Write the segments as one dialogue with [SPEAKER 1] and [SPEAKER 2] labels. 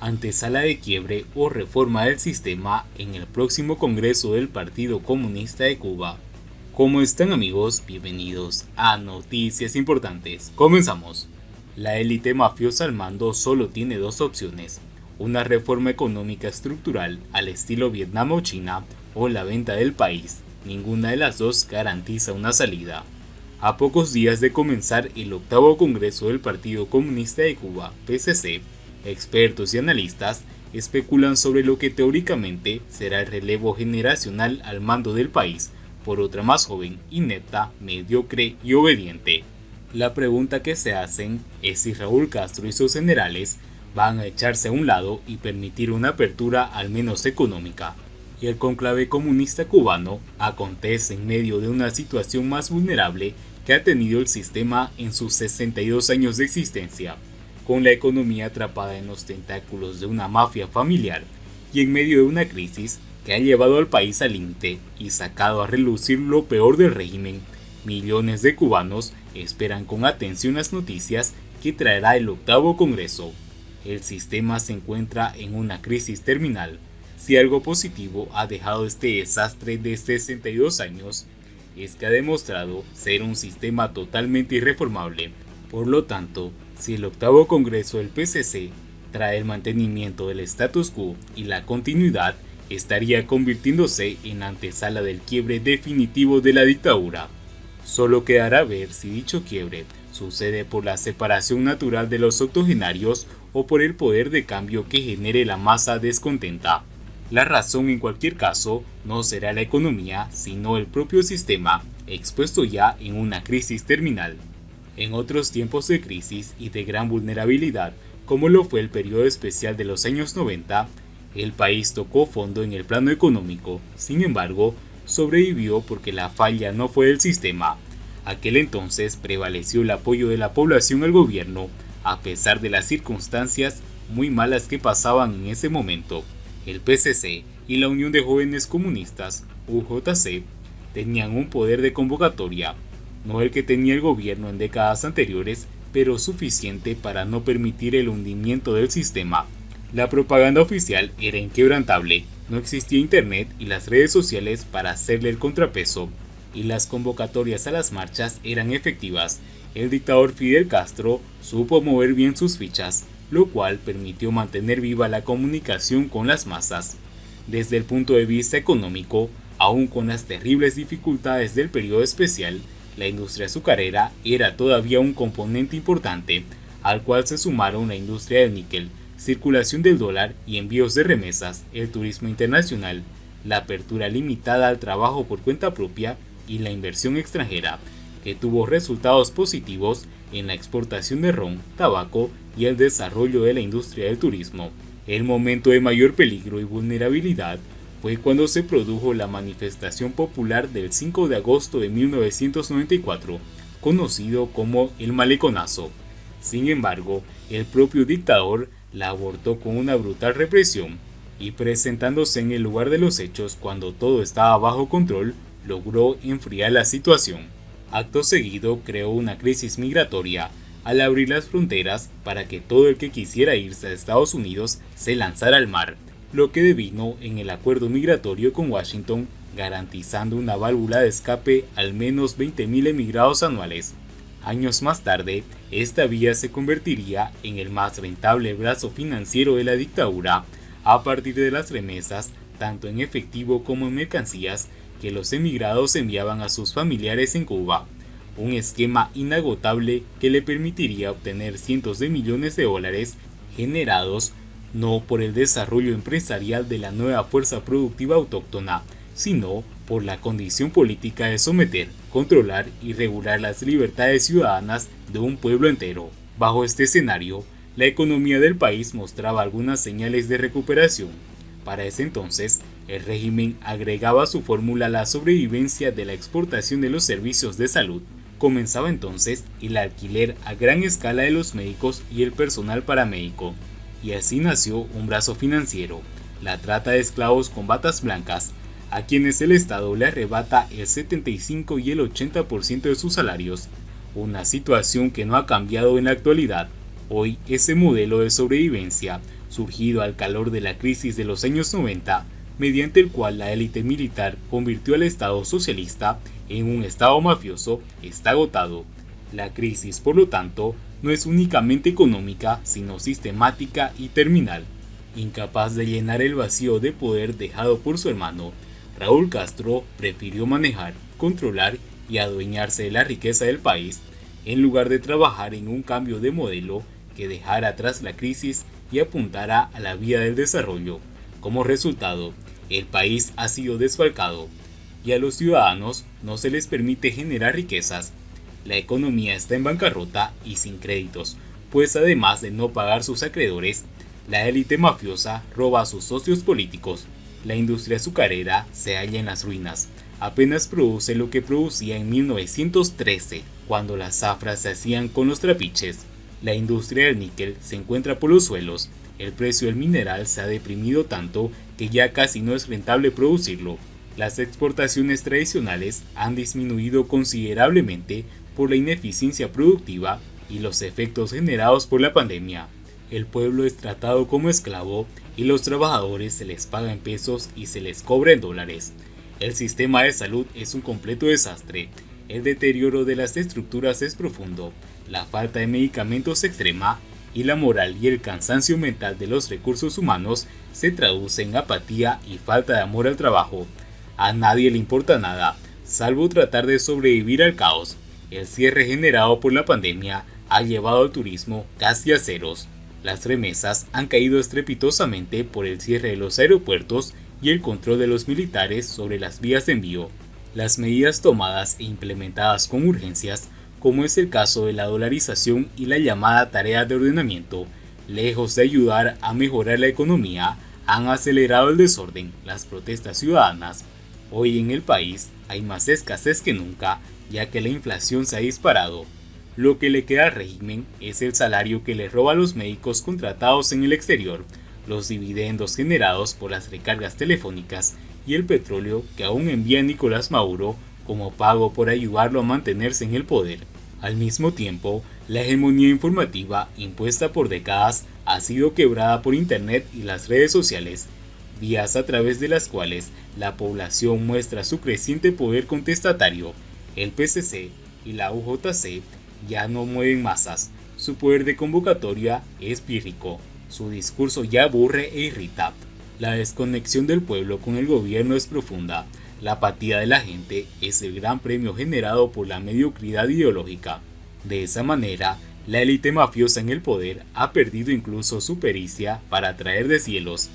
[SPEAKER 1] antesala de quiebre o reforma del sistema en el próximo Congreso del Partido Comunista de Cuba. ¿Cómo están, amigos? Bienvenidos a Noticias Importantes. Comenzamos. La élite mafiosa al mando solo tiene dos opciones: una reforma económica estructural al estilo Vietnam o China, o la venta del país. Ninguna de las dos garantiza una salida. A pocos días de comenzar el octavo Congreso del Partido Comunista de Cuba, PCC, expertos y analistas especulan sobre lo que teóricamente será el relevo generacional al mando del país por otra más joven, inepta, mediocre y obediente. La pregunta que se hacen es si Raúl Castro y sus generales van a echarse a un lado y permitir una apertura al menos económica. Y el conclave comunista cubano acontece en medio de una situación más vulnerable que ha tenido el sistema en sus 62 años de existencia, con la economía atrapada en los tentáculos de una mafia familiar y en medio de una crisis que ha llevado al país al límite y sacado a relucir lo peor del régimen. Millones de cubanos esperan con atención las noticias que traerá el octavo Congreso. El sistema se encuentra en una crisis terminal. Si algo positivo ha dejado este desastre de 62 años, es que ha demostrado ser un sistema totalmente irreformable. Por lo tanto, si el octavo Congreso del PCC trae el mantenimiento del status quo y la continuidad, estaría convirtiéndose en antesala del quiebre definitivo de la dictadura. Solo quedará ver si dicho quiebre sucede por la separación natural de los octogenarios o por el poder de cambio que genere la masa descontenta. La razón en cualquier caso no será la economía, sino el propio sistema, expuesto ya en una crisis terminal. En otros tiempos de crisis y de gran vulnerabilidad, como lo fue el periodo especial de los años 90, el país tocó fondo en el plano económico. Sin embargo, sobrevivió porque la falla no fue del sistema. Aquel entonces prevaleció el apoyo de la población al gobierno, a pesar de las circunstancias muy malas que pasaban en ese momento. El PCC y la Unión de Jóvenes Comunistas, UJC, tenían un poder de convocatoria, no el que tenía el gobierno en décadas anteriores, pero suficiente para no permitir el hundimiento del sistema. La propaganda oficial era inquebrantable, no existía internet y las redes sociales para hacerle el contrapeso, y las convocatorias a las marchas eran efectivas. El dictador Fidel Castro supo mover bien sus fichas, lo cual permitió mantener viva la comunicación con las masas. Desde el punto de vista económico, aun con las terribles dificultades del periodo especial, la industria azucarera era todavía un componente importante, al cual se sumaron la industria del níquel, circulación del dólar y envíos de remesas, el turismo internacional, la apertura limitada al trabajo por cuenta propia y la inversión extranjera, que tuvo resultados positivos en la exportación de ron, tabaco y el desarrollo de la industria del turismo. El momento de mayor peligro y vulnerabilidad fue cuando se produjo la manifestación popular del 5 de agosto de 1994, conocido como el Maleconazo. Sin embargo, el propio dictador la abortó con una brutal represión y, presentándose en el lugar de los hechos cuando todo estaba bajo control, logró enfriar la situación. Acto seguido creó una crisis migratoria al abrir las fronteras para que todo el que quisiera irse a Estados Unidos se lanzara al mar, lo que devino en el acuerdo migratorio con Washington, garantizando una válvula de escape al menos 20.000 emigrados anuales. Años más tarde, esta vía se convertiría en el más rentable brazo financiero de la dictadura, a partir de las remesas, tanto en efectivo como en mercancías, que los emigrados enviaban a sus familiares en Cuba, un esquema inagotable que le permitiría obtener cientos de millones de dólares generados no por el desarrollo empresarial de la nueva fuerza productiva autóctona, sino por la condición política de someter, controlar y regular las libertades ciudadanas de un pueblo entero. Bajo este escenario, la economía del país mostraba algunas señales de recuperación. Para ese entonces, el régimen agregaba a su fórmula la sobrevivencia de la exportación de los servicios de salud. Comenzaba entonces el alquiler a gran escala de los médicos y el personal paramédico, y así nació un brazo financiero, la trata de esclavos con batas blancas, a quienes el Estado le arrebata el 75 y el 80% de sus salarios, una situación que no ha cambiado en la actualidad. Hoy ese modelo de sobrevivencia surgido al calor de la crisis de los años 90, mediante el cual la élite militar convirtió al Estado socialista en un Estado mafioso, está agotado. La crisis, por lo tanto, no es únicamente económica, sino sistemática y terminal. Incapaz de llenar el vacío de poder dejado por su hermano, Raúl Castro prefirió manejar, controlar y adueñarse de la riqueza del país, en lugar de trabajar en un cambio de modelo que dejara atrás la crisis y apuntara a la vía del desarrollo. Como resultado, el país ha sido desfalcado y a los ciudadanos no se les permite generar riquezas. La economía está en bancarrota y sin créditos, pues además de no pagar sus acreedores, la élite mafiosa roba a sus socios políticos. La industria azucarera se halla en las ruinas. Apenas produce lo que producía en 1913, cuando las zafras se hacían con los trapiches. La industria del níquel se encuentra por los suelos. El precio del mineral se ha deprimido tanto que ya casi no es rentable producirlo. Las exportaciones tradicionales han disminuido considerablemente por la ineficiencia productiva y los efectos generados por la pandemia. El pueblo es tratado como esclavo y los trabajadores se les paga en pesos y se les cobra en dólares. El sistema de salud es un completo desastre. El deterioro de las estructuras es profundo. La falta de medicamentos extrema y la moral y el cansancio mental de los recursos humanos se traduce en apatía y falta de amor al trabajo. A nadie le importa nada, salvo tratar de sobrevivir al caos. El cierre generado por la pandemia ha llevado al turismo casi a ceros. Las remesas han caído estrepitosamente por el cierre de los aeropuertos y el control de los militares sobre las vías de envío. Las medidas tomadas e implementadas con urgencias, como es el caso de la dolarización y la llamada tarea de ordenamiento, lejos de ayudar a mejorar la economía, han acelerado el desorden, las protestas ciudadanas. Hoy en el país hay más escasez que nunca, ya que la inflación se ha disparado. Lo que le queda al régimen es el salario que le roba a los médicos contratados en el exterior, los dividendos generados por las recargas telefónicas y el petróleo que aún envía Nicolás Maduro como pago por ayudarlo a mantenerse en el poder. Al mismo tiempo, la hegemonía informativa impuesta por décadas ha sido quebrada por Internet y las redes sociales, vías a través de las cuales la población muestra su creciente poder contestatario. El PCC y la UJC ya no mueven masas, su poder de convocatoria es pírrico, su discurso ya aburre e irrita. La desconexión del pueblo con el gobierno es profunda. La apatía de la gente es el gran premio generado por la mediocridad ideológica. De esa manera, la élite mafiosa en el poder ha perdido incluso su pericia para atraer deshielos.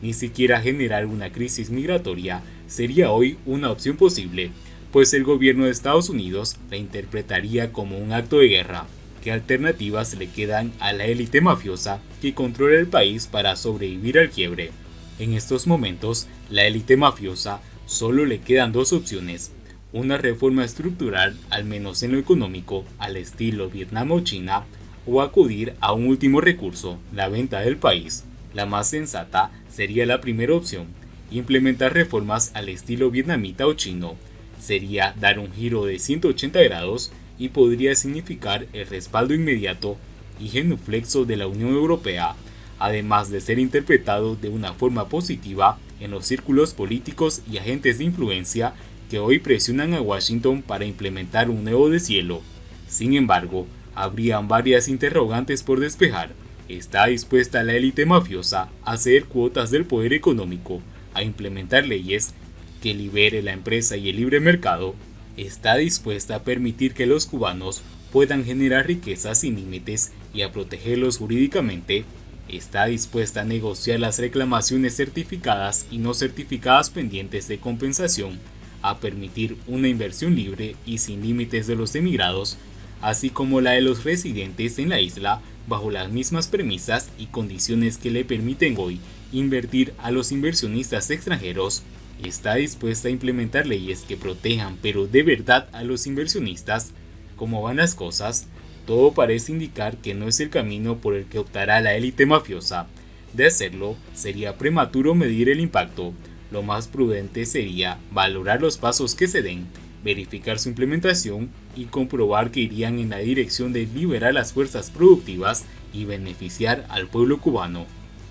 [SPEAKER 1] Ni siquiera generar una crisis migratoria sería hoy una opción posible, pues el gobierno de Estados Unidos la interpretaría como un acto de guerra. ¿Qué alternativas le quedan a la élite mafiosa que controla el país para sobrevivir al quiebre? En estos momentos, la élite mafiosa solo le quedan dos opciones: una reforma estructural, al menos en lo económico, al estilo Vietnam o China, o acudir a un último recurso, la venta del país. La más sensata sería la primera opción, implementar reformas al estilo vietnamita o chino. Sería dar un giro de 180 grados y podría significar el respaldo inmediato y genuflexo de la Unión Europea, además de ser interpretado de una forma positiva en los círculos políticos y agentes de influencia que hoy presionan a Washington para implementar un nuevo deshielo. Sin embargo, habrían varias interrogantes por despejar. ¿Está dispuesta la élite mafiosa a ceder cuotas del poder económico, a implementar leyes que libere la empresa y el libre mercado? ¿Está dispuesta a permitir que los cubanos puedan generar riquezas sin límites y a protegerlos jurídicamente? ¿Está dispuesta a negociar las reclamaciones certificadas y no certificadas pendientes de compensación, a permitir una inversión libre y sin límites de los emigrados, así como la de los residentes en la isla, bajo las mismas premisas y condiciones que le permiten hoy invertir a los inversionistas extranjeros? ¿Está dispuesta a implementar leyes que protejan pero de verdad a los inversionistas? ¿Cómo van las cosas? Todo parece indicar que no es el camino por el que optará la élite mafiosa. De hacerlo, sería prematuro medir el impacto. Lo más prudente sería valorar los pasos que se den, verificar su implementación y comprobar que irían en la dirección de liberar las fuerzas productivas y beneficiar al pueblo cubano.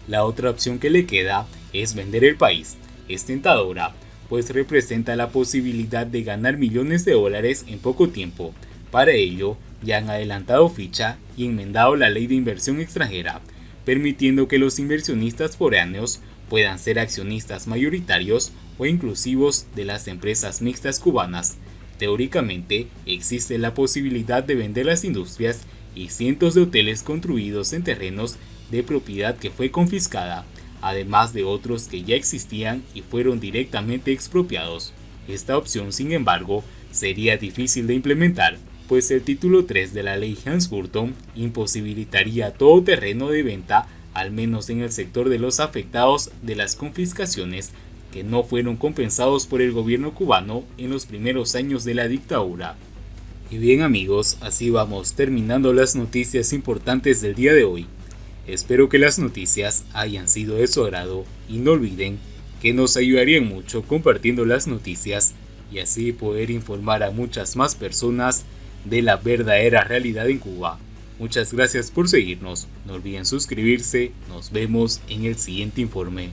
[SPEAKER 1] La otra opción que le queda es vender el país. Es tentadora, pues representa la posibilidad de ganar millones de dólares en poco tiempo. Para ello, ya han adelantado ficha y enmendado la ley de inversión extranjera, permitiendo que los inversionistas foráneos puedan ser accionistas mayoritarios o inclusivos de las empresas mixtas cubanas. Teóricamente, existe la posibilidad de vender las industrias y cientos de hoteles construidos en terrenos de propiedad que fue confiscada, además de otros que ya existían y fueron directamente expropiados. Esta opción, sin embargo, sería difícil de implementar, pues el título 3 de la ley Helms-Burton imposibilitaría todo terreno de venta, al menos en el sector de los afectados de las confiscaciones que no fueron compensados por el gobierno cubano en los primeros años de la dictadura. Y bien amigos, así vamos terminando las noticias importantes del día de hoy. Espero que las noticias hayan sido de su agrado y no olviden que nos ayudarían mucho compartiendo las noticias y así poder informar a muchas más personas de la verdadera realidad en Cuba. Muchas gracias por seguirnos, no olviden suscribirse, nos vemos en el siguiente informe.